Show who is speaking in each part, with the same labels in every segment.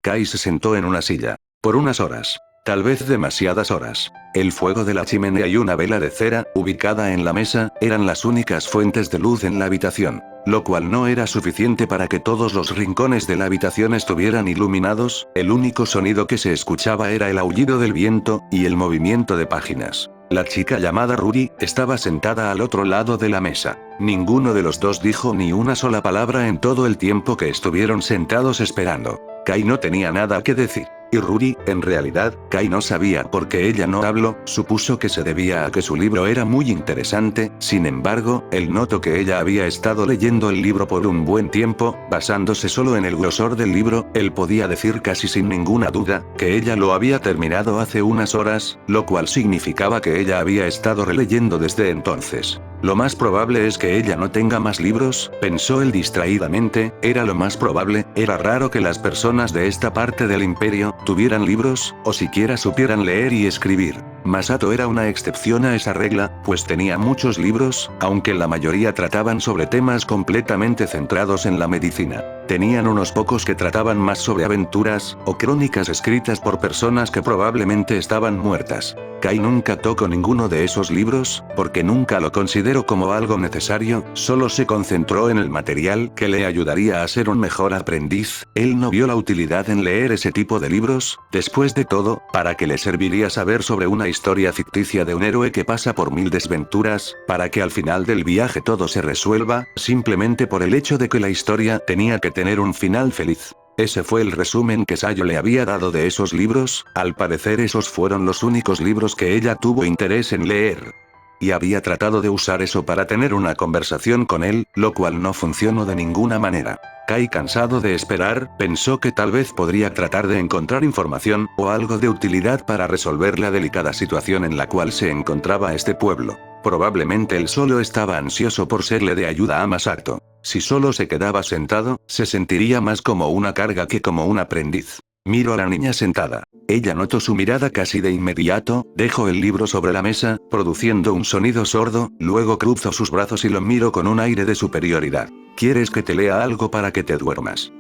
Speaker 1: Kai se sentó en una silla. Por unas horas. Tal vez demasiadas horas. El fuego de la chimenea y una vela de cera, ubicada en la mesa, eran las únicas fuentes de luz en la habitación. Lo cual no era suficiente para que todos los rincones de la habitación estuvieran iluminados, el único sonido que se escuchaba era el aullido del viento, y el movimiento de páginas. La chica llamada Ruri, estaba sentada al otro lado de la mesa. Ninguno de los dos dijo ni una sola palabra en todo el tiempo que estuvieron sentados esperando. Kai no tenía nada que decir. Y Ruri, en realidad, Kai no sabía por qué ella no habló, supuso que se debía a que su libro era muy interesante, sin embargo, él notó que ella había estado leyendo el libro por un buen tiempo, basándose solo en el grosor del libro, él podía decir casi sin ninguna duda, que ella lo había terminado hace unas horas, lo cual significaba que ella había estado releyendo desde entonces. Lo más probable es que ella no tenga más libros, pensó él distraídamente, era lo más probable, era raro que las personas de esta parte del imperio, tuvieran libros, o siquiera supieran leer y escribir. Masato era una excepción a esa regla, pues tenía muchos libros, aunque la mayoría trataban sobre temas completamente centrados en la medicina. Tenían unos pocos que trataban más sobre aventuras, o crónicas escritas por personas que probablemente estaban muertas. Kai nunca tocó ninguno de esos libros, porque nunca lo consideró como algo necesario, solo se concentró en el material que le ayudaría a ser un mejor aprendiz, él no vio la utilidad en leer ese tipo de libros, después de todo, ¿para qué le serviría saber sobre una historia ficticia de un héroe que pasa por 1000 desventuras, para que al final del viaje todo se resuelva, simplemente por el hecho de que la historia tenía que tener un final feliz? Ese fue el resumen que Sayo le había dado de esos libros, al parecer esos fueron los únicos libros que ella tuvo interés en leer. Y había tratado de usar eso para tener una conversación con él, lo cual no funcionó de ninguna manera. Kai, cansado de esperar, pensó que tal vez podría tratar de encontrar información, o algo de utilidad para resolver la delicada situación en la cual se encontraba este pueblo. Probablemente él solo estaba ansioso por serle de ayuda a Masato. Si solo se quedaba sentado, se sentiría más como una carga que como un aprendiz. Miró a la niña sentada. Ella notó su mirada casi de inmediato, dejó el libro sobre la mesa, produciendo un sonido sordo, luego cruzó sus brazos y lo miró con un aire de superioridad. ¿Quieres que te lea algo para que te duermas?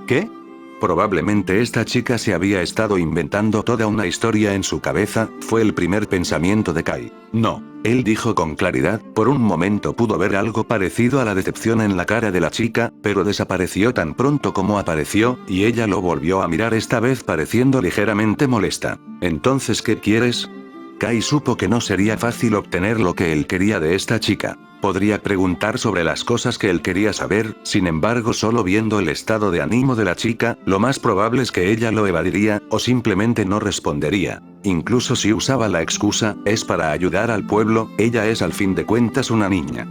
Speaker 1: ¿Qué? Probablemente esta chica se había estado inventando toda una historia en su cabeza, fue el primer pensamiento de Kai. No, él dijo con claridad, por un momento pudo ver algo parecido a la decepción en la cara de la chica, pero desapareció tan pronto como apareció, y ella lo volvió a mirar esta vez pareciendo ligeramente molesta. ¿Entonces qué quieres? Kai supo que no sería fácil obtener lo que él quería de esta chica. Podría preguntar sobre las cosas que él quería saber, sin embargo solo viendo el estado de ánimo de la chica, lo más probable es que ella lo evadiría, o simplemente no respondería. Incluso si usaba la excusa, es para ayudar al pueblo, ella es al fin de cuentas una niña.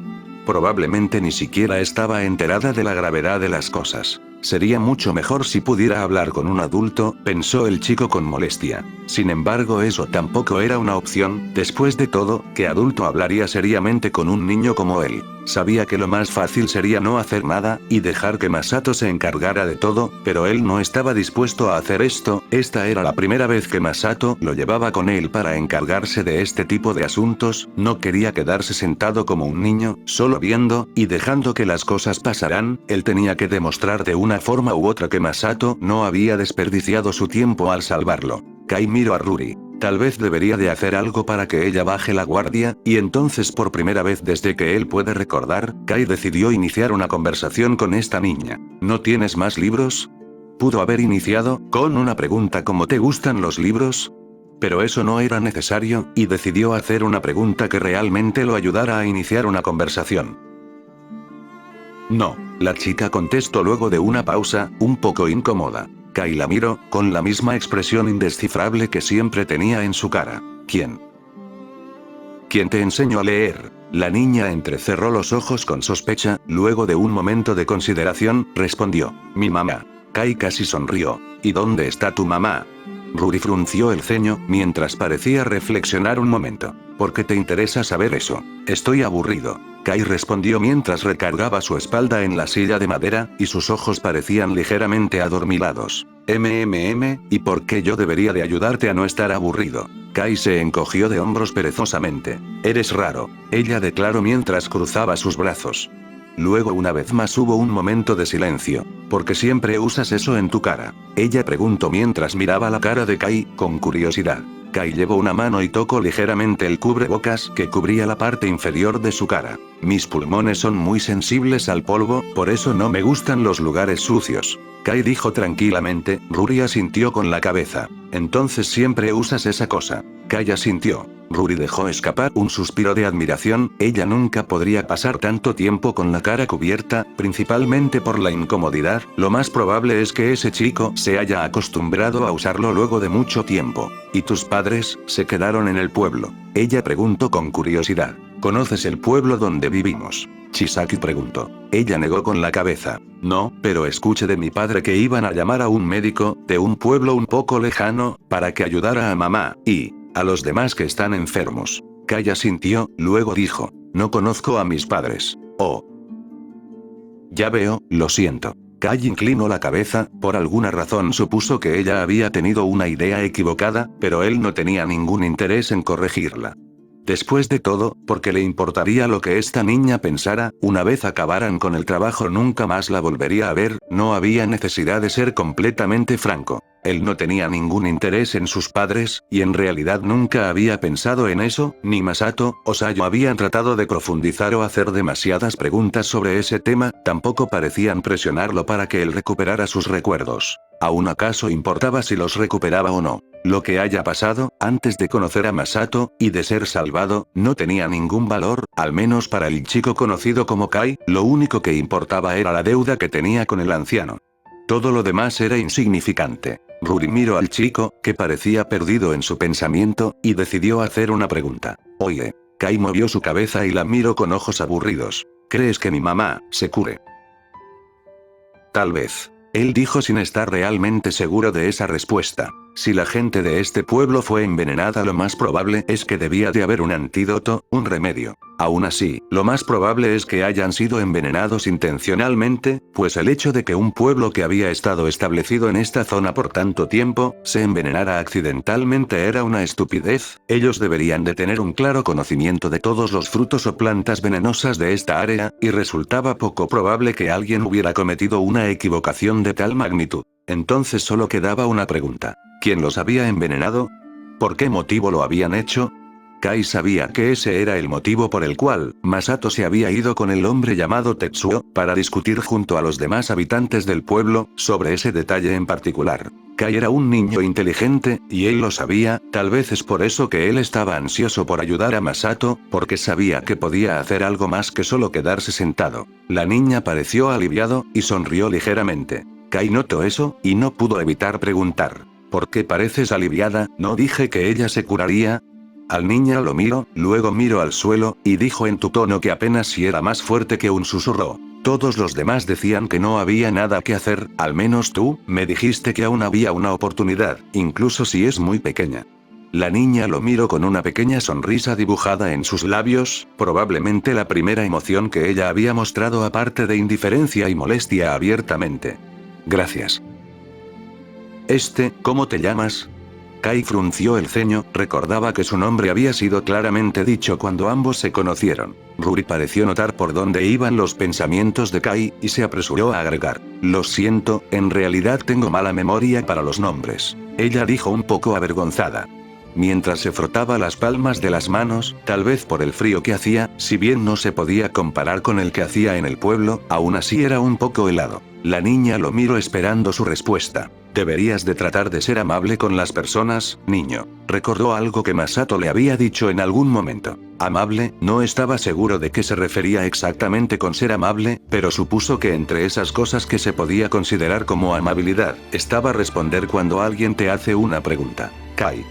Speaker 1: Probablemente ni siquiera estaba enterada de la gravedad de las cosas. Sería mucho mejor si pudiera hablar con un adulto, pensó el chico con molestia. Sin embargo, eso tampoco era una opción, después de todo, ¿qué adulto hablaría seriamente con un niño como él? Sabía que lo más fácil sería no hacer nada, y dejar que Masato se encargara de todo, pero él no estaba dispuesto a hacer esto, esta era la primera vez que Masato lo llevaba con él para encargarse de este tipo de asuntos, no quería quedarse sentado como un niño, solo viendo, y dejando que las cosas pasaran, él tenía que demostrar de una forma u otra que Masato no había desperdiciado su tiempo al salvarlo. Kai miró a Ruri. Tal vez debería de hacer algo para que ella baje la guardia, y entonces por primera vez desde que él puede recordar, Kai decidió iniciar una conversación con esta niña. ¿No tienes más libros? Pudo haber iniciado con una pregunta como ¿te gustan los libros? Pero eso no era necesario, y decidió hacer una pregunta que realmente lo ayudara a iniciar una conversación. No, la chica contestó luego de una pausa, un poco incómoda. Kai la miró, con la misma expresión indescifrable que siempre tenía en su cara. ¿Quién? ¿Quién te enseñó a leer? La niña entrecerró los ojos con sospecha, luego de un momento de consideración, respondió. Mi mamá. Kai casi sonrió. ¿Y dónde está tu mamá? Ruri frunció el ceño, mientras parecía reflexionar un momento. ¿Por qué te interesa saber eso? Estoy aburrido. Kai respondió mientras recargaba su espalda en la silla de madera, y sus ojos parecían ligeramente adormilados. ¿Y por qué yo debería de ayudarte a no estar aburrido? Kai se encogió de hombros perezosamente. Eres raro, ella declaró mientras cruzaba sus brazos. luego una vez más hubo un momento de silencio. ¿Por qué siempre usas eso en tu cara? Ella preguntó mientras miraba la cara de Kai, con curiosidad. Kai llevó una mano y tocó ligeramente el cubrebocas que cubría la parte inferior de su cara. Mis pulmones son muy sensibles al polvo, por eso no me gustan los lugares sucios. Kai dijo tranquilamente. Ruri asintió con la cabeza. Entonces siempre usas esa cosa. Kai asintió. Ruri dejó escapar un suspiro de admiración. Ella nunca podría pasar tanto tiempo con la cara cubierta, principalmente por la incomodidad. Lo más probable es que ese chico se haya acostumbrado a usarlo luego de mucho tiempo. ¿Y tus padres se quedaron en el pueblo? Ella preguntó con curiosidad. ¿Conoces el pueblo donde vivimos? Chisaki preguntó. Ella negó con la cabeza. No, pero escuché de mi padre que iban a llamar a un médico, de un pueblo un poco lejano, para que ayudara a mamá, y a los demás que están enfermos. Kai asintió, luego dijo. No conozco a mis padres. Oh. Ya veo, lo siento. Kai inclinó la cabeza, por alguna razón supuso que ella había tenido una idea equivocada, pero él no tenía ningún interés en corregirla. Después de todo, ¿por qué le importaría lo que esta niña pensara? Una vez acabaran con el trabajo nunca más la volvería a ver. No había necesidad de ser completamente franco. Él no tenía ningún interés en sus padres, y en realidad nunca había pensado en eso. Ni Masato o Sayo habían tratado de profundizar o hacer demasiadas preguntas sobre ese tema, tampoco parecían presionarlo para que él recuperara sus recuerdos. ¿Aún acaso importaba si los recuperaba o no? Lo que haya pasado, antes de conocer a Masato, y de ser salvado, no tenía ningún valor, al menos para el chico conocido como Kai. Lo único que importaba era la deuda que tenía con el anciano. Todo lo demás era insignificante. Ruri miró al chico, que parecía perdido en su pensamiento, y decidió hacer una pregunta. Oye. Kai movió su cabeza y la miró con ojos aburridos. ¿Crees que mi mamá se cure? Tal vez. Él dijo sin estar realmente seguro de esa respuesta. Si la gente de este pueblo fue envenenada, lo más probable es que debía de haber un antídoto, un remedio. Aún así, lo más probable es que hayan sido envenenados intencionalmente, pues el hecho de que un pueblo que había estado establecido en esta zona por tanto tiempo, se envenenara accidentalmente era una estupidez. Ellos deberían de tener un claro conocimiento de todos los frutos o plantas venenosas de esta área, y resultaba poco probable que alguien hubiera cometido una equivocación de tal magnitud. Entonces solo quedaba una pregunta. ¿Quién los había envenenado? ¿Por qué motivo lo habían hecho? Kai sabía que ese era el motivo por el cual Masato se había ido con el hombre llamado Tetsuo, para discutir junto a los demás habitantes del pueblo, sobre ese detalle en particular. Kai era un niño inteligente, y él lo sabía. Tal vez es por eso que él estaba ansioso por ayudar a Masato, porque sabía que podía hacer algo más que solo quedarse sentado. La niña pareció aliviado, y sonrió ligeramente. Kai notó eso, y no pudo evitar preguntar. ¿Por qué pareces aliviada? ¿No dije que ella se curaría? Al niño lo miró, luego miró al suelo, y dijo en tu tono que apenas si era más fuerte que un susurro. Todos los demás decían que no había nada que hacer, al menos tú, me dijiste que aún había una oportunidad, incluso si es muy pequeña. La niña lo miró con una pequeña sonrisa dibujada en sus labios, probablemente la primera emoción que ella había mostrado aparte de indiferencia y molestia abiertamente. Gracias. ¿Cómo te llamas? Kai frunció el ceño, recordaba que su nombre había sido claramente dicho cuando ambos se conocieron. Ruri pareció notar por dónde iban los pensamientos de Kai, y se apresuró a agregar. Lo siento, en realidad tengo mala memoria para los nombres. Ella dijo un poco avergonzada. Mientras se frotaba las palmas de las manos, tal vez por el frío que hacía, si bien no se podía comparar con el que hacía en el pueblo, aún así era un poco helado. La niña lo miró esperando su respuesta. Deberías de tratar de ser amable con las personas, niño. Recordó algo que Masato le había dicho en algún momento. ¿Amable? No estaba seguro de qué se refería exactamente con ser amable, pero supuso que entre esas cosas que se podía considerar como amabilidad, estaba responder cuando alguien te hace una pregunta. Kai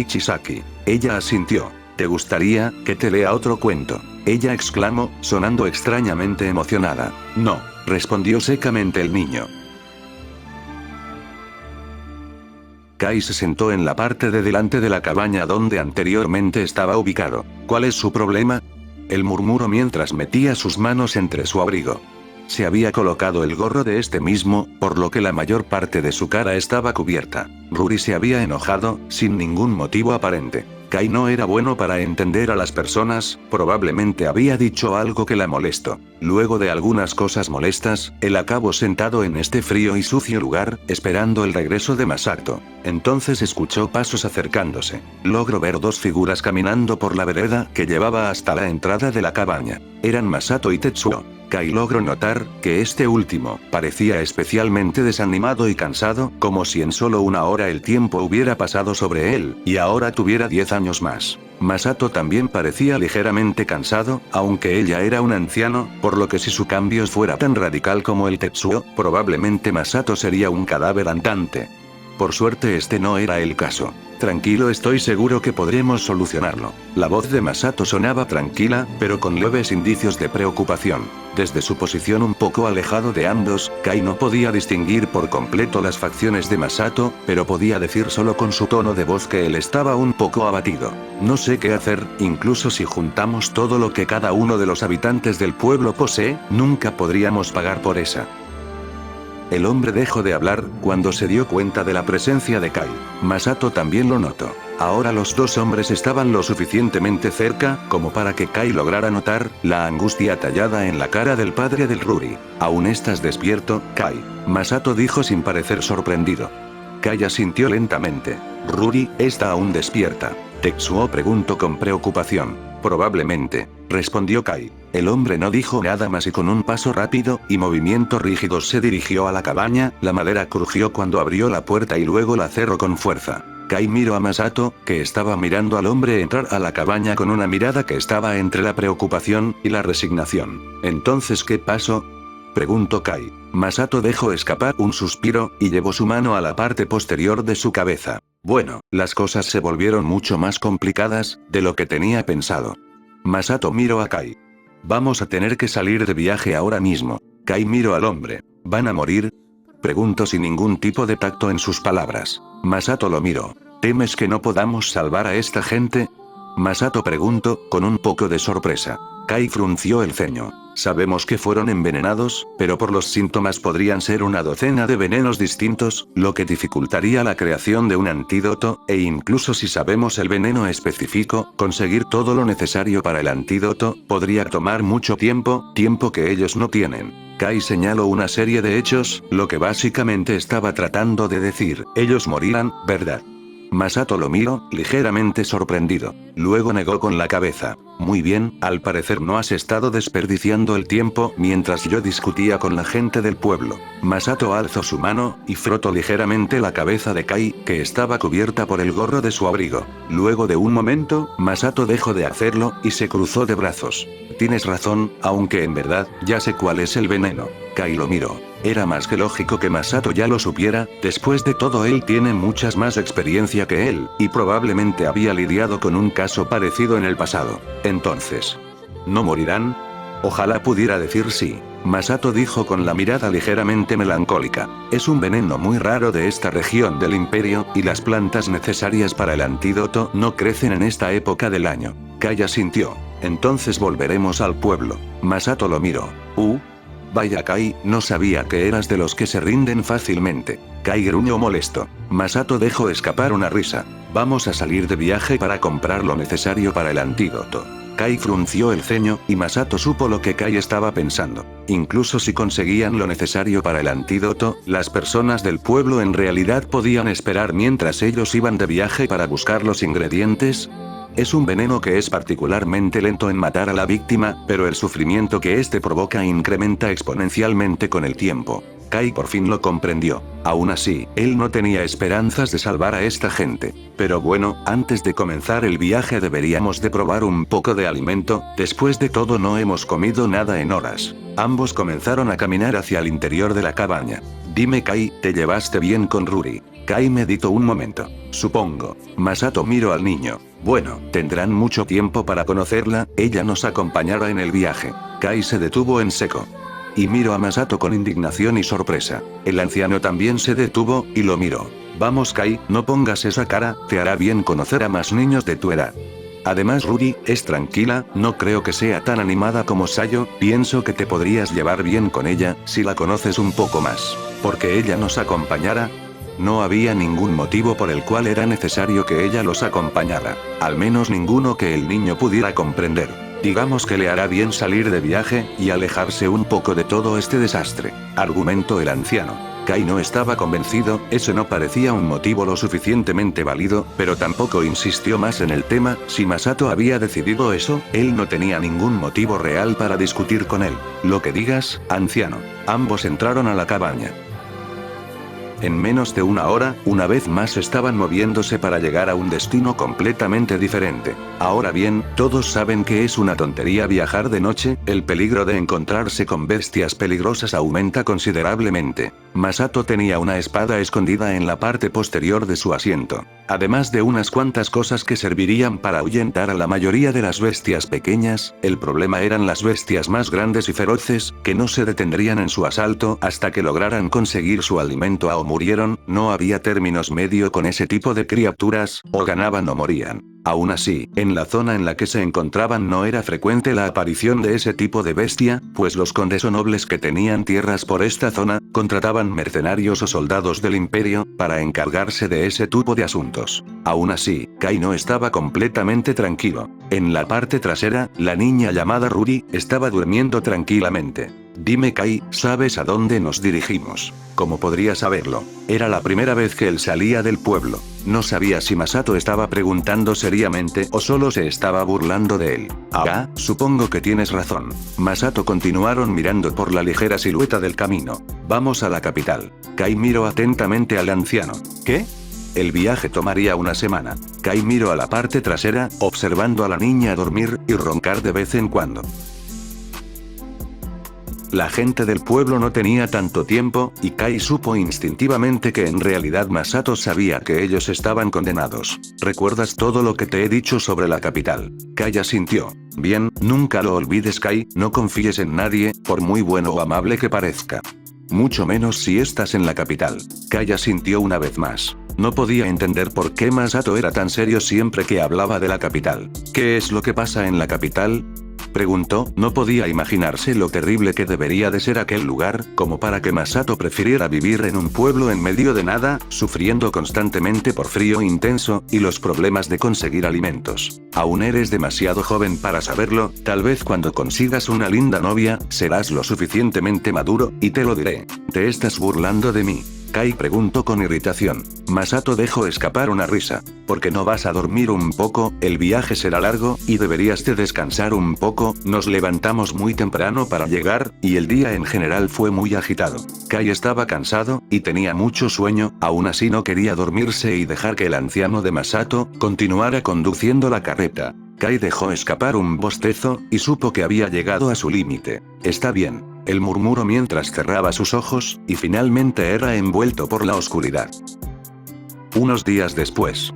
Speaker 1: Chisaki. Ella asintió. ¿Te gustaría que te lea otro cuento? Ella exclamó, sonando extrañamente emocionada. No, respondió secamente el niño. Kai se sentó en la parte de delante de la cabaña donde anteriormente estaba ubicado. ¿Cuál es su problema? Él murmuró mientras metía sus manos entre su abrigo. Se había colocado el gorro de este mismo, por lo que la mayor parte de su cara estaba cubierta. Ruri se había enojado, sin ningún motivo aparente. Kai no era bueno para entender a las personas, probablemente había dicho algo que la molestó. Luego de algunas cosas molestas, él acabó sentado en este frío y sucio lugar, esperando el regreso de Masato. Entonces escuchó pasos acercándose. Logró ver dos figuras caminando por la vereda que llevaba hasta la entrada de la cabaña. Eran Masato y Tetsuo. Kai logró notar que este último parecía especialmente desanimado y cansado, como si en solo una hora el tiempo hubiera pasado sobre él, y ahora tuviera 10 años más. Masato también parecía ligeramente cansado, aunque ella era un anciano, por lo que si su cambio fuera tan radical como el Tetsuo, probablemente Masato sería un cadáver andante. Por suerte este no era el caso. Tranquilo, estoy seguro que podremos solucionarlo. La voz de Masato sonaba tranquila, pero con leves indicios de preocupación. Desde su posición un poco alejado de ambos, Kai no podía distinguir por completo las facciones de Masato, pero podía decir solo con su tono de voz que él estaba un poco abatido. No sé qué hacer, incluso si juntamos todo lo que cada uno de los habitantes del pueblo posee, nunca podríamos pagar por esa. El hombre dejó de hablar cuando se dio cuenta de la presencia de Kai. Masato también lo notó. Ahora los dos hombres estaban lo suficientemente cerca como para que Kai lograra notar la angustia tallada en la cara del padre del Ruri. ¿Aún estás despierto, Kai? Masato dijo sin parecer sorprendido. Kai asintió lentamente. Ruri, ¿está aún despierta? Tetsuo preguntó con preocupación. Probablemente, respondió Kai. El hombre no dijo nada más y con un paso rápido y movimientos rígidos se dirigió a la cabaña. La madera crujió cuando abrió la puerta y luego la cerró con fuerza. Kai miró a Masato, que estaba mirando al hombre entrar a la cabaña con una mirada que estaba entre la preocupación y la resignación. ¿Entonces qué pasó?, preguntó Kai. Masato dejó escapar un suspiro, y llevó su mano a la parte posterior de su cabeza. Bueno, las cosas se volvieron mucho más complicadas de lo que tenía pensado. Masato miró a Kai. Vamos a tener que salir de viaje ahora mismo. Kai miró al hombre. ¿Van a morir?, preguntó sin ningún tipo de tacto en sus palabras. Masato lo miró. ¿Temes que no podamos salvar a esta gente?, Masato preguntó, con un poco de sorpresa. Kai frunció el ceño. Sabemos que fueron envenenados, pero por los síntomas podrían ser una docena de venenos distintos, lo que dificultaría la creación de un antídoto, e incluso si sabemos el veneno específico, conseguir todo lo necesario para el antídoto, podría tomar mucho tiempo, tiempo que ellos no tienen. Kai señaló una serie de hechos, lo que básicamente estaba tratando de decir, ellos morirán, ¿verdad? Masato lo miró, ligeramente sorprendido. Luego negó con la cabeza. Muy bien, al parecer no has estado desperdiciando el tiempo mientras yo discutía con la gente del pueblo. Masato alzó su mano, y frotó ligeramente la cabeza de Kai, que estaba cubierta por el gorro de su abrigo. Luego de un momento, Masato dejó de hacerlo, y se cruzó de brazos. Tienes razón, aunque en verdad, ya sé cuál es el veneno. Kai lo miró. Era más que lógico que Masato ya lo supiera, después de todo él tiene muchas más experiencia que él, y probablemente había lidiado con un caso parecido en el pasado. Entonces, ¿no morirán? Ojalá pudiera decir sí. Masato dijo con la mirada ligeramente melancólica. Es un veneno muy raro de esta región del imperio, y las plantas necesarias para el antídoto no crecen en esta época del año. Kai asintió. Entonces volveremos al pueblo. Masato lo miró. Vaya Kai, no sabía que eras de los que se rinden fácilmente. Kai gruñó molesto. Masato dejó escapar una risa. Vamos a salir de viaje para comprar lo necesario para el antídoto. Kai frunció el ceño, y Masato supo lo que Kai estaba pensando. Incluso si conseguían lo necesario para el antídoto, las personas del pueblo en realidad podían esperar mientras ellos iban de viaje para buscar los ingredientes. Es un veneno que es particularmente lento en matar a la víctima, pero el sufrimiento que este provoca incrementa exponencialmente con el tiempo. Kai por fin lo comprendió. Aún así, él no tenía esperanzas de salvar a esta gente. Pero bueno, antes de comenzar el viaje deberíamos de probar un poco de alimento, después de todo no hemos comido nada en horas. Ambos comenzaron a caminar hacia el interior de la cabaña. Dime Kai, ¿te llevaste bien con Ruri? Kai meditó un momento. Supongo. Masato miró al niño. Bueno, tendrán mucho tiempo para conocerla, ella nos acompañará en el viaje. Kai se detuvo en seco. Y miró a Masato con indignación y sorpresa. El anciano también se detuvo, y lo miró. Vamos Kai, no pongas esa cara, te hará bien conocer a más niños de tu edad. Además Ruri, es tranquila, no creo que sea tan animada como Sayo, pienso que te podrías llevar bien con ella, si la conoces un poco más. Porque ella nos acompañará. No había ningún motivo por el cual era necesario que ella los acompañara. Al menos ninguno que el niño pudiera comprender. Digamos que le hará bien salir de viaje, y alejarse un poco de todo este desastre, argumentó el anciano. Kai no estaba convencido, eso no parecía un motivo lo suficientemente válido, pero tampoco insistió más en el tema. Si Masato había decidido eso, él no tenía ningún motivo real para discutir con él. Lo que digas, anciano. Ambos entraron a la cabaña. En menos de una hora, una vez más estaban moviéndose para llegar a un destino completamente diferente. Ahora bien, todos saben que es una tontería viajar de noche, el peligro de encontrarse con bestias peligrosas aumenta considerablemente. Masato tenía una espada escondida en la parte posterior de su asiento, además de unas cuantas cosas que servirían para ahuyentar a la mayoría de las bestias pequeñas. El problema eran las bestias más grandes y feroces, que no se detendrían en su asalto hasta que lograran conseguir su alimento o murieron. No había términos medio con ese tipo de criaturas, o ganaban o morían. Aún así, en la zona en la que se encontraban no era frecuente la aparición de ese tipo de bestia, pues los condes o nobles que tenían tierras por esta zona, contrataban mercenarios o soldados del imperio, para encargarse de ese tipo de asuntos. Aún así, Kai no estaba completamente tranquilo. En la parte trasera, la niña llamada Ruri, estaba durmiendo tranquilamente. Dime Kai, ¿sabes a dónde nos dirigimos? ¿Cómo podría saberlo? Era la primera vez que él salía del pueblo. No sabía si Masato estaba preguntando seriamente o solo se estaba burlando de él. Ah, supongo que tienes razón. Masato continuaron mirando por la ligera silueta del camino. Vamos a la capital. Kai miró atentamente al anciano. ¿Qué? El viaje tomaría una semana. Kai miró a la parte trasera, observando a la niña dormir y roncar de vez en cuando. La gente del pueblo no tenía tanto tiempo, y Kai supo instintivamente que en realidad Masato sabía que ellos estaban condenados. ¿Recuerdas todo lo que te he dicho sobre la capital? Kai asintió. Bien, nunca lo olvides Kai, no confíes en nadie, por muy bueno o amable que parezca. Mucho menos si estás en la capital. Kai asintió una vez más. No podía entender por qué Masato era tan serio siempre que hablaba de la capital. ¿Qué es lo que pasa en la capital?, preguntó. No podía imaginarse lo terrible que debería de ser aquel lugar, como para que Masato prefiriera vivir en un pueblo en medio de nada, sufriendo constantemente por frío intenso, y los problemas de conseguir alimentos. Aún eres demasiado joven para saberlo, tal vez cuando consigas una linda novia, serás lo suficientemente maduro, y te lo diré. ¿Te estás burlando de mí?, Kai preguntó con irritación. Masato dejó escapar una risa. ¿Por qué no vas a dormir un poco? El viaje será largo, y deberías de descansar un poco. Nos levantamos muy temprano para llegar, y el día en general fue muy agitado. Kai estaba cansado, y tenía mucho sueño, aún así no quería dormirse y dejar que el anciano de Masato continuara conduciendo la carreta. Kai dejó escapar un bostezo, y supo que había llegado a su límite. Está bien. Él murmuró mientras cerraba sus ojos, y finalmente era envuelto por la oscuridad. Unos días después.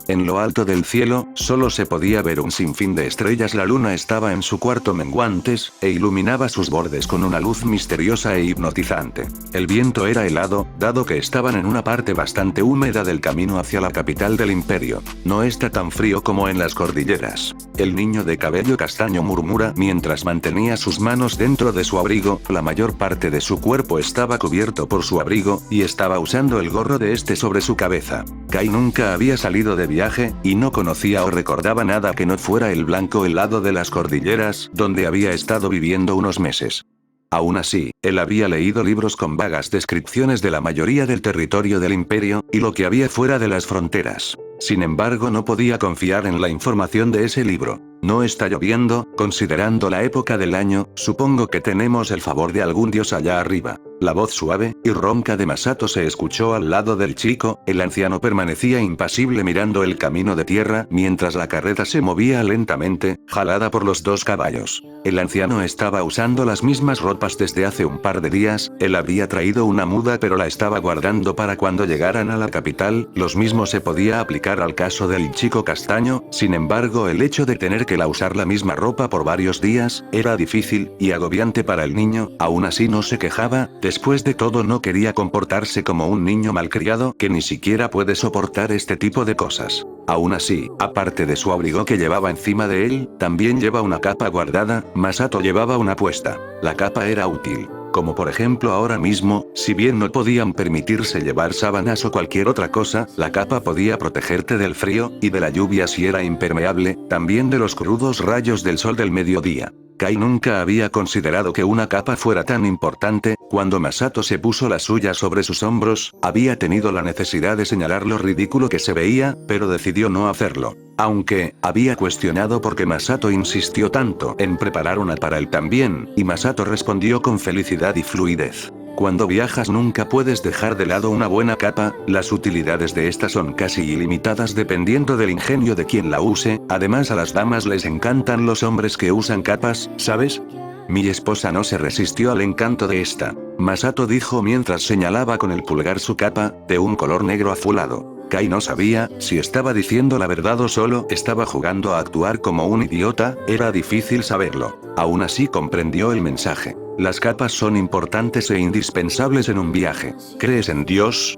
Speaker 1: En lo alto del cielo, solo se podía ver un sinfín de estrellas. La luna estaba en su cuarto menguantes, e iluminaba sus bordes con una luz misteriosa e hipnotizante. El viento era helado, dado que estaban en una parte bastante húmeda del camino hacia la capital del imperio. No está tan frío como en las cordilleras. El niño de cabello castaño murmura mientras mantenía sus manos dentro de su abrigo. La mayor parte de su cuerpo estaba cubierto por su abrigo, y estaba usando el gorro de este sobre su cabeza. Kai nunca había salido de viaje, y no conocía o recordaba nada que no fuera el blanco helado de las cordilleras, donde había estado viviendo unos meses. Aún así, él había leído libros con vagas descripciones de la mayoría del territorio del imperio, y lo que había fuera de las fronteras. Sin embargo, no podía confiar en la información de ese libro. No está lloviendo, considerando la época del año, supongo que tenemos el favor de algún dios allá arriba. La voz suave y ronca de Masato se escuchó al lado del chico. El anciano permanecía impasible mirando el camino de tierra mientras la carreta se movía lentamente, jalada por los dos caballos. El anciano estaba usando las mismas ropas desde hace un par de días. Él había traído una muda pero la estaba guardando para cuando llegaran a la capital. Lo mismo se podía aplicar al caso del chico castaño. Sin embargo, el hecho de tener que usar la misma ropa por varios días era difícil y agobiante para el niño. Aún así no se quejaba. Después de todo, no quería comportarse como un niño malcriado que ni siquiera puede soportar este tipo de cosas. Aún así, aparte de su abrigo que llevaba encima de él, también lleva una capa guardada. Masato llevaba una puesta. La capa era útil. Como por ejemplo ahora mismo, si bien no podían permitirse llevar sábanas o cualquier otra cosa, la capa podía protegerte del frío, y de la lluvia si era impermeable, también de los crudos rayos del sol del mediodía. Kai nunca había considerado que una capa fuera tan importante. Cuando Masato se puso la suya sobre sus hombros, había tenido la necesidad de señalar lo ridículo que se veía, pero decidió no hacerlo. Aunque, había cuestionado por qué Masato insistió tanto en preparar una para él también, y Masato respondió con felicidad y fluidez. Cuando viajas nunca puedes dejar de lado una buena capa, las utilidades de esta son casi ilimitadas dependiendo del ingenio de quien la use, además a las damas les encantan los hombres que usan capas, ¿sabes? Mi esposa no se resistió al encanto de esta. Masato dijo mientras señalaba con el pulgar su capa, de un color negro azulado. Kai no sabía si estaba diciendo la verdad o solo estaba jugando a actuar como un idiota, era difícil saberlo. Aún así comprendió el mensaje. Las capas son importantes e indispensables en un viaje. ¿Crees en Dios?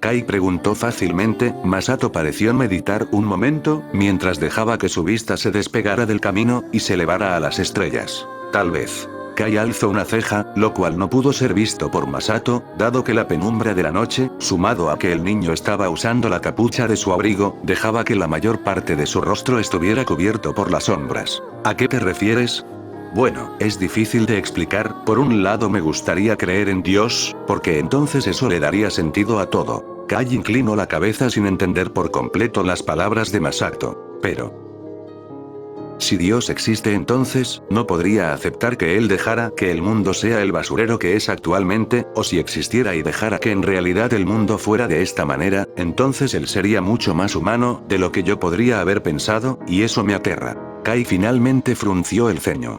Speaker 1: Kai preguntó fácilmente. Masato pareció meditar un momento, mientras dejaba que su vista se despegara del camino, y se elevara a las estrellas. Tal vez. Kai alzó una ceja, lo cual no pudo ser visto por Masato, dado que la penumbra de la noche, sumado a que el niño estaba usando la capucha de su abrigo, dejaba que la mayor parte de su rostro estuviera cubierto por las sombras. ¿A qué te refieres? Bueno, es difícil de explicar. Por un lado me gustaría creer en Dios, porque entonces eso le daría sentido a todo. Kai inclinó la cabeza sin entender por completo las palabras de Masato. Pero... si Dios existe entonces, no podría aceptar que Él dejara que el mundo sea el basurero que es actualmente, o si existiera y dejara que en realidad el mundo fuera de esta manera, entonces Él sería mucho más humano de lo que yo podría haber pensado, y eso me aterra. Kai finalmente frunció el ceño.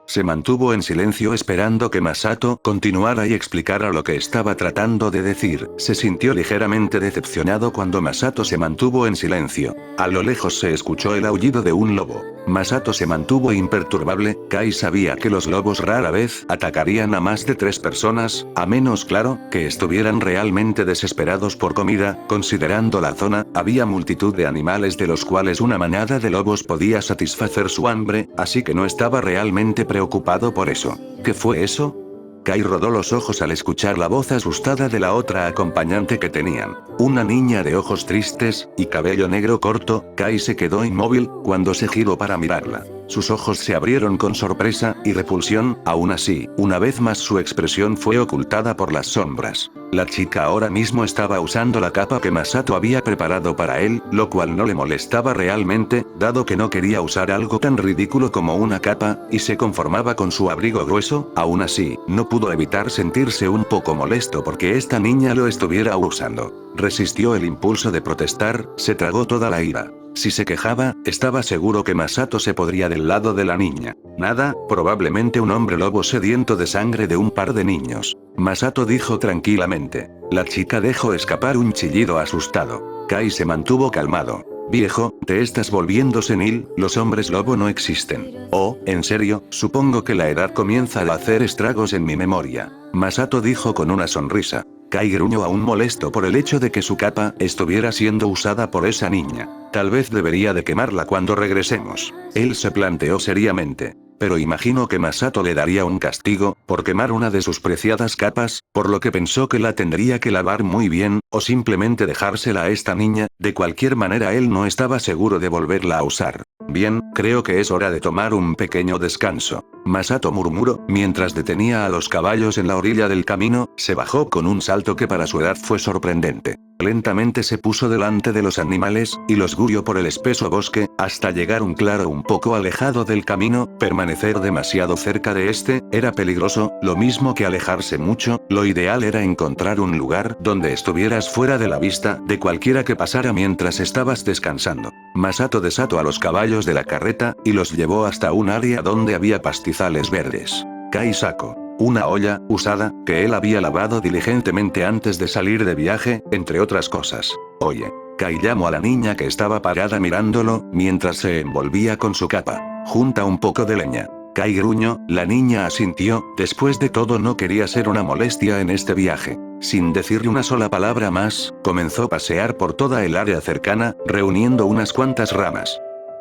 Speaker 1: Se mantuvo en silencio esperando que Masato continuara y explicara lo que estaba tratando de decir. Se sintió ligeramente decepcionado cuando Masato se mantuvo en silencio. A lo lejos se escuchó el aullido de un lobo. Masato se mantuvo imperturbable. Kai sabía que los lobos rara vez atacarían a más de 3 personas, a menos claro, que estuvieran realmente desesperados por comida. Considerando la zona, había multitud de animales de los cuales una manada de lobos podía satisfacer su hambre, así que no estaba realmente preocupado por eso. ¿Qué fue eso? Kai rodó los ojos al escuchar la voz asustada de la otra acompañante que tenían. Una niña de ojos tristes, y cabello negro corto. Kai se quedó inmóvil, cuando se giró para mirarla. Sus ojos se abrieron con sorpresa, y repulsión, aún así, una vez más su expresión fue ocultada por las sombras. La chica ahora mismo estaba usando la capa que Masato había preparado para él, lo cual no le molestaba realmente, dado que no quería usar algo tan ridículo como una capa, y se conformaba con su abrigo grueso. Aún así, no pudo evitar sentirse un poco molesto porque esta niña lo estuviera usando. Resistió el impulso de protestar, se tragó toda la ira. Si se quejaba, estaba seguro que Masato se podría del lado de la niña. Nada, probablemente un hombre lobo sediento de sangre de un par de niños. Masato dijo tranquilamente. La chica dejó escapar un chillido asustado. Kai se mantuvo calmado. Viejo, te estás volviendo senil, los hombres lobo no existen. Oh, ¿en serio? Supongo que la edad comienza a hacer estragos en mi memoria. Masato dijo con una sonrisa. Kai gruñó aún molesto por el hecho de que su capa estuviera siendo usada por esa niña. Tal vez debería de quemarla cuando regresemos. Él se planteó seriamente. Pero imagino que Masato le daría un castigo, por quemar una de sus preciadas capas, por lo que pensó que la tendría que lavar muy bien, o simplemente dejársela a esta niña. De cualquier manera él no estaba seguro de volverla a usar. Bien, creo que es hora de tomar un pequeño descanso. Masato murmuró, mientras detenía a los caballos en la orilla del camino. Se bajó con un salto que para su edad fue sorprendente. Lentamente se puso delante de los animales, y los guió por el espeso bosque, hasta llegar un claro un poco alejado del camino. Permanecer demasiado cerca de este, era peligroso, lo mismo que alejarse mucho. Lo ideal era encontrar un lugar donde estuvieras fuera de la vista de cualquiera que pasara mientras estabas descansando. Masato desató a los caballos de la carreta, y los llevó hasta un área donde había pastizales verdes. Kai sacó una olla, usada, que él había lavado diligentemente antes de salir de viaje, entre otras cosas. Oye. Kai llamó a la niña que estaba parada mirándolo, mientras se envolvía con su capa. Junta un poco de leña. Kai gruñó, la niña asintió. Después de todo no quería ser una molestia en este viaje. Sin decirle una sola palabra más, comenzó a pasear por toda el área cercana, reuniendo unas cuantas ramas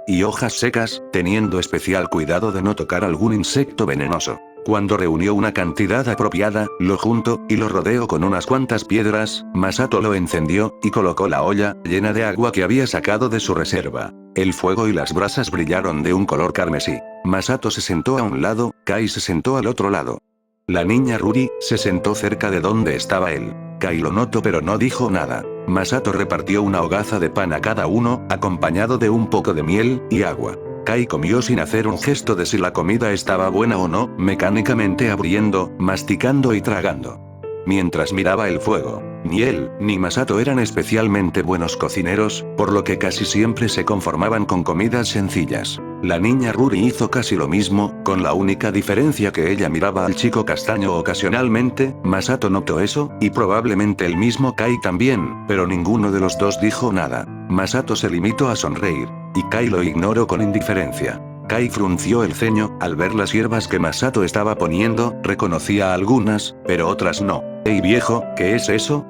Speaker 1: y hojas secas, teniendo especial cuidado de no tocar algún insecto venenoso. Cuando reunió una cantidad apropiada, lo juntó, y lo rodeó con unas cuantas piedras, Masato lo encendió, y colocó la olla, llena de agua que había sacado de su reserva. El fuego y las brasas brillaron de un color carmesí. Masato se sentó a un lado, Kai se sentó al otro lado. La niña Ruri se sentó cerca de donde estaba él. Kai lo notó pero no dijo nada. Masato repartió una hogaza de pan a cada uno, acompañado de un poco de miel y agua. Kai comió sin hacer un gesto de si la comida estaba buena o no, mecánicamente abriendo, masticando y tragando. Mientras miraba el fuego, ni él, ni Masato eran especialmente buenos cocineros, por lo que casi siempre se conformaban con comidas sencillas. La niña Ruri hizo casi lo mismo, con la única diferencia que ella miraba al chico castaño ocasionalmente. Masato notó eso, y probablemente el mismo Kai también, pero ninguno de los dos dijo nada. Masato se limitó a sonreír, y Kai lo ignoró con indiferencia. Kai frunció el ceño, al ver las hierbas que Masato estaba poniendo, reconocía algunas, pero otras no. «Ey viejo, ¿qué es eso?»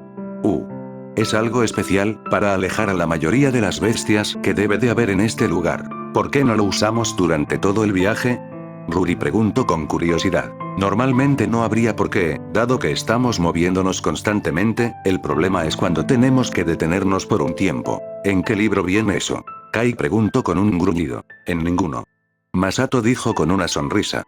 Speaker 1: Es algo especial, para alejar a la mayoría de las bestias que debe de haber en este lugar. ¿Por qué no lo usamos durante todo el viaje? Ruri preguntó con curiosidad. Normalmente no habría por qué, dado que estamos moviéndonos constantemente, el problema es cuando tenemos que detenernos por un tiempo. ¿En qué libro viene eso? Kai preguntó con un gruñido. En ninguno. Masato dijo con una sonrisa.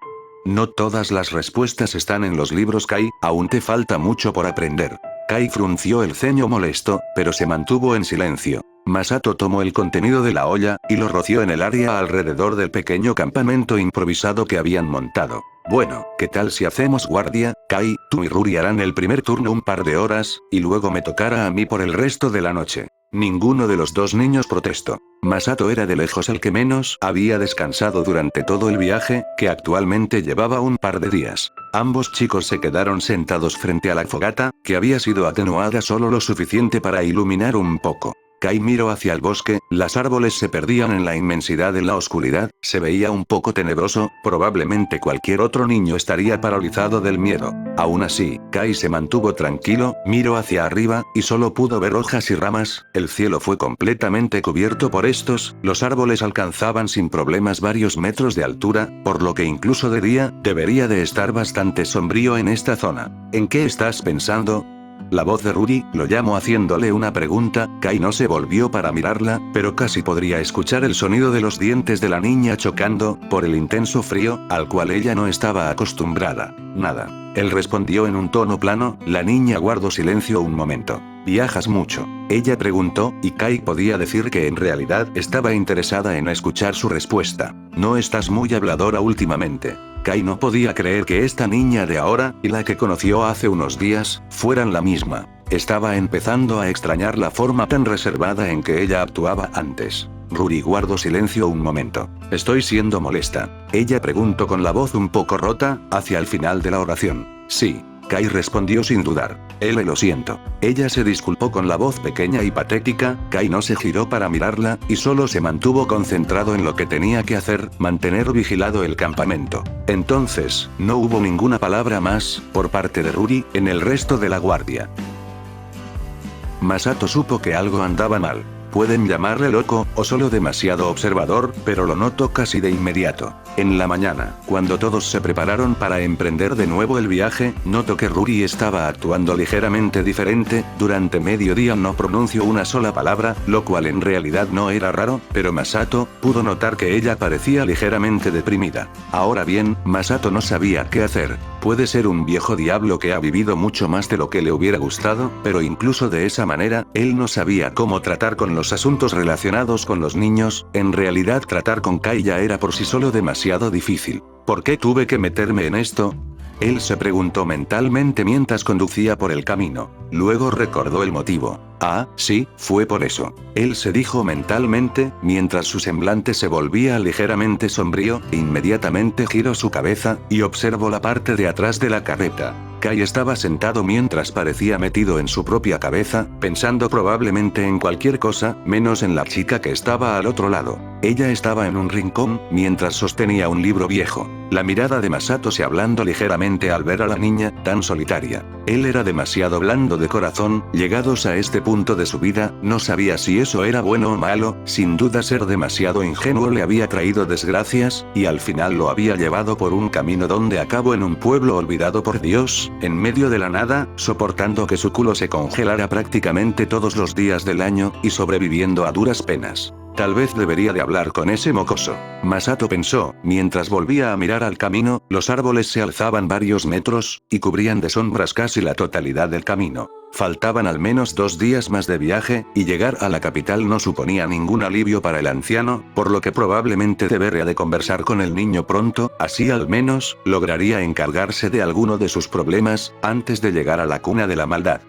Speaker 1: No todas las respuestas están en los libros Kai, aún te falta mucho por aprender. Kai frunció el ceño molesto, pero se mantuvo en silencio. Masato tomó el contenido de la olla, y lo roció en el área alrededor del pequeño campamento improvisado que habían montado. Bueno, ¿qué tal si hacemos guardia? Kai, tú y Ruri harán el primer turno un par de horas, y luego me tocará a mí por el resto de la noche. Ninguno de los dos niños protestó. Masato era de lejos el que menos había descansado durante todo el viaje, que actualmente llevaba un par de días. Ambos chicos se quedaron sentados frente a la fogata, que había sido atenuada solo lo suficiente para iluminar un poco. Kai miró hacia el bosque, los árboles se perdían en la inmensidad de la oscuridad, se veía un poco tenebroso, probablemente cualquier otro niño estaría paralizado del miedo. Aún así, Kai se mantuvo tranquilo, miró hacia arriba, y solo pudo ver hojas y ramas. El cielo fue completamente cubierto por estos, los árboles alcanzaban sin problemas varios metros de altura, por lo que incluso de día, debería de estar bastante sombrío en esta zona. ¿En qué estás pensando? La voz de Ruri lo llamó haciéndole una pregunta. Kai no se volvió para mirarla, pero casi podría escuchar el sonido de los dientes de la niña chocando, por el intenso frío, al cual ella no estaba acostumbrada. Nada. Él respondió en un tono plano. La niña guardó silencio un momento. ¿Viajas mucho? Ella preguntó, y Kai podía decir que en realidad estaba interesada en escuchar su respuesta. No estás muy habladora últimamente. Kai no podía creer que esta niña de ahora, y la que conoció hace unos días, fueran la misma. Estaba empezando a extrañar la forma tan reservada en que ella actuaba antes. Ruri guardó silencio un momento. ¿Estoy siendo molesta? Ella preguntó con la voz un poco rota, hacia el final de la oración. Sí. Kai respondió sin dudar. Lo siento. Ella se disculpó con la voz pequeña y patética. Kai no se giró para mirarla, y solo se mantuvo concentrado en lo que tenía que hacer, mantener vigilado el campamento. Entonces, no hubo ninguna palabra más, por parte de Ruri, en el resto de la guardia. Masato supo que algo andaba mal. Pueden llamarle loco, o solo demasiado observador, pero lo notó casi de inmediato. En la mañana, cuando todos se prepararon para emprender de nuevo el viaje, notó que Ruri estaba actuando ligeramente diferente. Durante mediodía no pronunció una sola palabra, lo cual en realidad no era raro, pero Masato pudo notar que ella parecía ligeramente deprimida. Ahora bien, Masato no sabía qué hacer. Puede ser un viejo diablo que ha vivido mucho más de lo que le hubiera gustado, pero incluso de esa manera, él no sabía cómo tratar con los asuntos relacionados con los niños. En realidad tratar con Kai ya era por sí solo demasiado difícil. ¿Por qué tuve que meterme en esto? Él se preguntó mentalmente mientras conducía por el camino. Luego recordó el motivo. Ah, sí, fue por eso. Él se dijo mentalmente, mientras su semblante se volvía ligeramente sombrío. Inmediatamente giró su cabeza, y observó la parte de atrás de la carreta. Kai estaba sentado mientras parecía metido en su propia cabeza, pensando probablemente en cualquier cosa, menos en la chica que estaba al otro lado. Ella estaba en un rincón, mientras sostenía un libro viejo. La mirada de Masato se ablandó ligeramente al ver a la niña, tan solitaria. Él era demasiado blando de corazón. Llegados a este punto de su vida, no sabía si eso era bueno o malo, sin duda ser demasiado ingenuo le había traído desgracias, y al final lo había llevado por un camino donde acabó en un pueblo olvidado por Dios, en medio de la nada, soportando que su culo se congelara prácticamente todos los días del año, y sobreviviendo a duras penas. Tal vez debería de hablar con ese mocoso. Masato pensó, mientras volvía a mirar al camino, los árboles se alzaban varios metros, y cubrían de sombras casi la totalidad del camino. Faltaban al menos 2 días más de viaje, y llegar a la capital no suponía ningún alivio para el anciano, por lo que probablemente debería de conversar con el niño pronto, así al menos, lograría encargarse de alguno de sus problemas, antes de llegar a la cuna de la maldad.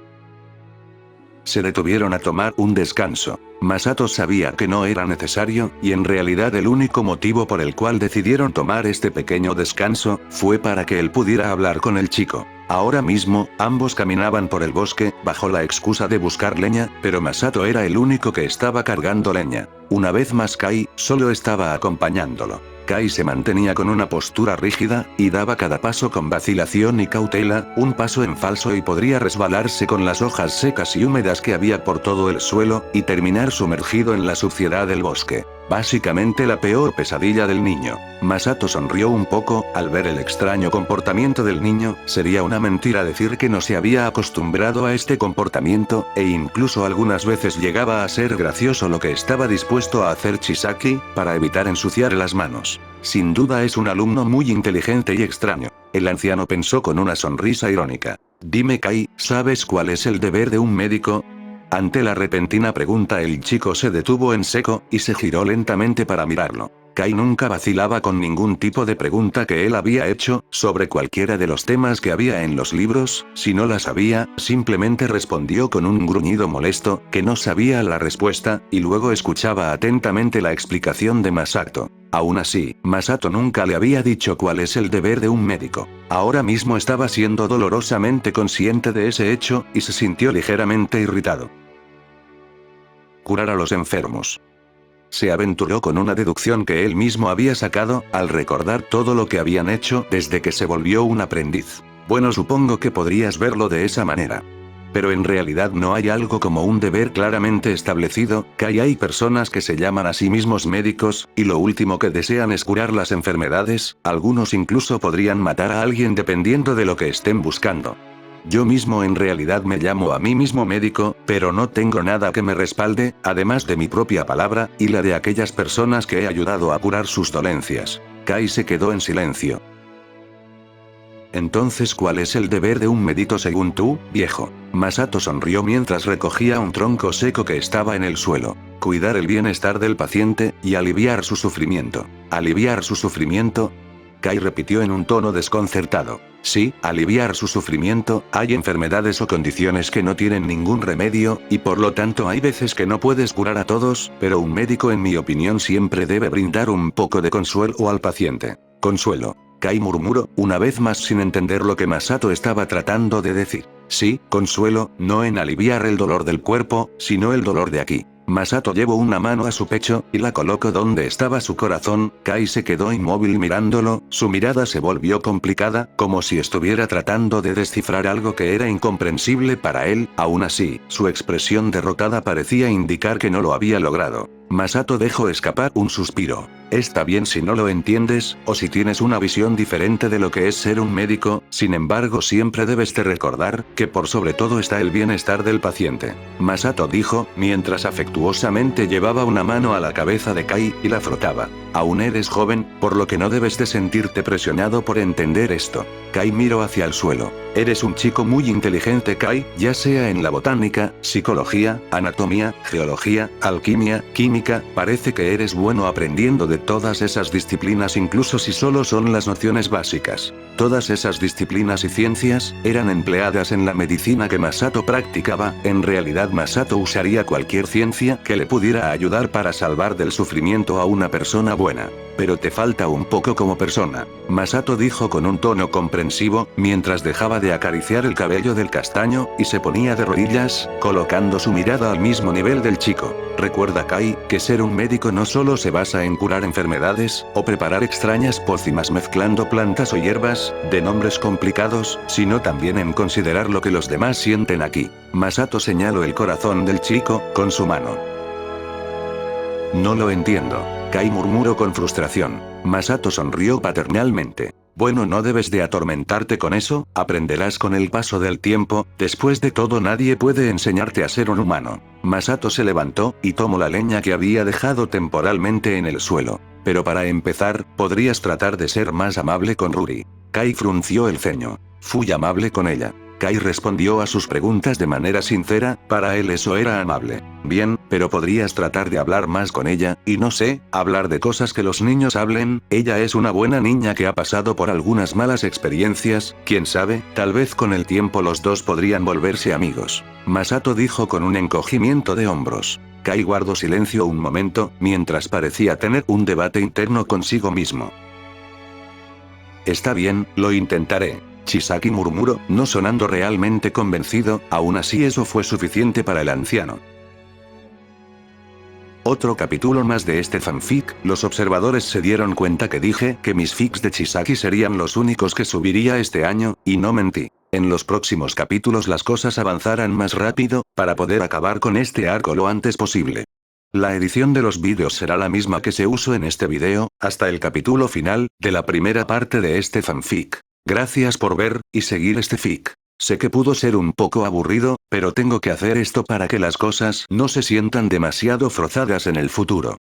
Speaker 1: Se detuvieron a tomar un descanso. Masato sabía que no era necesario, y en realidad el único motivo por el cual decidieron tomar este pequeño descanso, fue para que él pudiera hablar con el chico. Ahora mismo, ambos caminaban por el bosque, bajo la excusa de buscar leña, pero Masato era el único que estaba cargando leña. Una vez más Kai, solo estaba acompañándolo. Kai se mantenía con una postura rígida, y daba cada paso con vacilación y cautela, un paso en falso y podría resbalarse con las hojas secas y húmedas que había por todo el suelo, y terminar sumergido en la suciedad del bosque. Básicamente la peor pesadilla del niño. Masato sonrió un poco, al ver el extraño comportamiento del niño, sería una mentira decir que no se había acostumbrado a este comportamiento, e incluso algunas veces llegaba a ser gracioso lo que estaba dispuesto a hacer Chisaki, para evitar ensuciar las manos. Sin duda es un alumno muy inteligente y extraño. El anciano pensó con una sonrisa irónica. Dime Kai, ¿sabes cuál es el deber de un médico? Ante la repentina pregunta el chico se detuvo en seco, y se giró lentamente para mirarlo. Kai nunca vacilaba con ningún tipo de pregunta que él había hecho, sobre cualquiera de los temas que había en los libros, si no la sabía, simplemente respondió con un gruñido molesto, que no sabía la respuesta, y luego escuchaba atentamente la explicación de Masato. Aún así, Masato nunca le había dicho cuál es el deber de un médico. Ahora mismo estaba siendo dolorosamente consciente de ese hecho, y se sintió ligeramente irritado. Curar a los enfermos. Se aventuró con una deducción que él mismo había sacado, al recordar todo lo que habían hecho desde que se volvió un aprendiz. Bueno, supongo que podrías verlo de esa manera. Pero en realidad no hay algo como un deber claramente establecido, que hay personas que se llaman a sí mismos médicos, y lo último que desean es curar las enfermedades, algunos incluso podrían matar a alguien dependiendo de lo que estén buscando. Yo mismo en realidad me llamo a mí mismo médico, pero no tengo nada que me respalde, además de mi propia palabra, y la de aquellas personas que he ayudado a curar sus dolencias. Kai se quedó en silencio. Entonces, ¿cuál es el deber de un médico según tú, viejo? Masato sonrió mientras recogía un tronco seco que estaba en el suelo. Cuidar el bienestar del paciente, y aliviar su sufrimiento. ¿Aliviar su sufrimiento? Kai repitió en un tono desconcertado. Sí, aliviar su sufrimiento. Hay enfermedades o condiciones que no tienen ningún remedio, y por lo tanto hay veces que no puedes curar a todos, pero un médico en mi opinión siempre debe brindar un poco de consuelo al paciente. Consuelo. Kai murmuró, una vez más sin entender lo que Masato estaba tratando de decir. Sí, consuelo, no en aliviar el dolor del cuerpo, sino el dolor de aquí. Masato llevó una mano a su pecho, y la colocó donde estaba su corazón. Kai se quedó inmóvil mirándolo, su mirada se volvió complicada, como si estuviera tratando de descifrar algo que era incomprensible para él, aún así, su expresión derrotada parecía indicar que no lo había logrado. Masato dejó escapar un suspiro. Está bien si no lo entiendes, o si tienes una visión diferente de lo que es ser un médico, sin embargo siempre debes de recordar, que por sobre todo está el bienestar del paciente. Masato dijo, mientras afectuosamente llevaba una mano a la cabeza de Kai, y la frotaba. Aún eres joven, por lo que no debes de sentirte presionado por entender esto. Kai miró hacia el suelo. Eres un chico muy inteligente Kai, ya sea en la botánica, psicología, anatomía, geología, alquimia, química, parece que eres bueno aprendiendo de todas esas disciplinas incluso si solo son las nociones básicas. Todas esas disciplinas y ciencias, eran empleadas en la medicina que Masato practicaba, en realidad Masato usaría cualquier ciencia que le pudiera ayudar para salvar del sufrimiento a una persona buena. pero te falta un poco como persona. Masato dijo con un tono comprensivo, mientras dejaba de acariciar el cabello del castaño, y se ponía de rodillas, colocando su mirada al mismo nivel del chico. Recuerda Kai, que ser un médico no solo se basa en curar enfermedades, o preparar extrañas pócimas mezclando plantas o hierbas, de nombres complicados, sino también en considerar lo que los demás sienten aquí. Masato señaló el corazón del chico, con su mano. No lo entiendo. Kai murmuró con frustración. Masato sonrió paternalmente. Bueno, no debes de atormentarte con eso, aprenderás con el paso del tiempo, después de todo nadie puede enseñarte a ser un humano. Masato se levantó, y tomó la leña que había dejado temporalmente en el suelo. Pero para empezar, podrías tratar de ser más amable con Ruri. Kai frunció el ceño. Fui amable con ella. Kai respondió a sus preguntas de manera sincera, para él eso era amable. Bien, pero podrías tratar de hablar más con ella, y no sé, hablar de cosas que los niños hablen, ella es una buena niña que ha pasado por algunas malas experiencias, quién sabe, tal vez con el tiempo los dos podrían volverse amigos. Masato dijo con un encogimiento de hombros. Kai guardó silencio un momento, mientras parecía tener un debate interno consigo mismo. Está bien, lo intentaré. Chisaki murmuró, no sonando realmente convencido, aún así eso fue suficiente para el anciano. Otro capítulo más de este fanfic, los observadores se dieron cuenta que dije que mis fics de Chisaki serían los únicos que subiría este año, y no mentí. En los próximos capítulos las cosas avanzarán más rápido, para poder acabar con este arco lo antes posible. La edición de los vídeos será la misma que se usó en este video, hasta el capítulo final, de la primera parte de este fanfic. Gracias por ver, y seguir este fic. Sé que pudo ser un poco aburrido, pero tengo que hacer esto para que las cosas no se sientan demasiado forzadas en el futuro.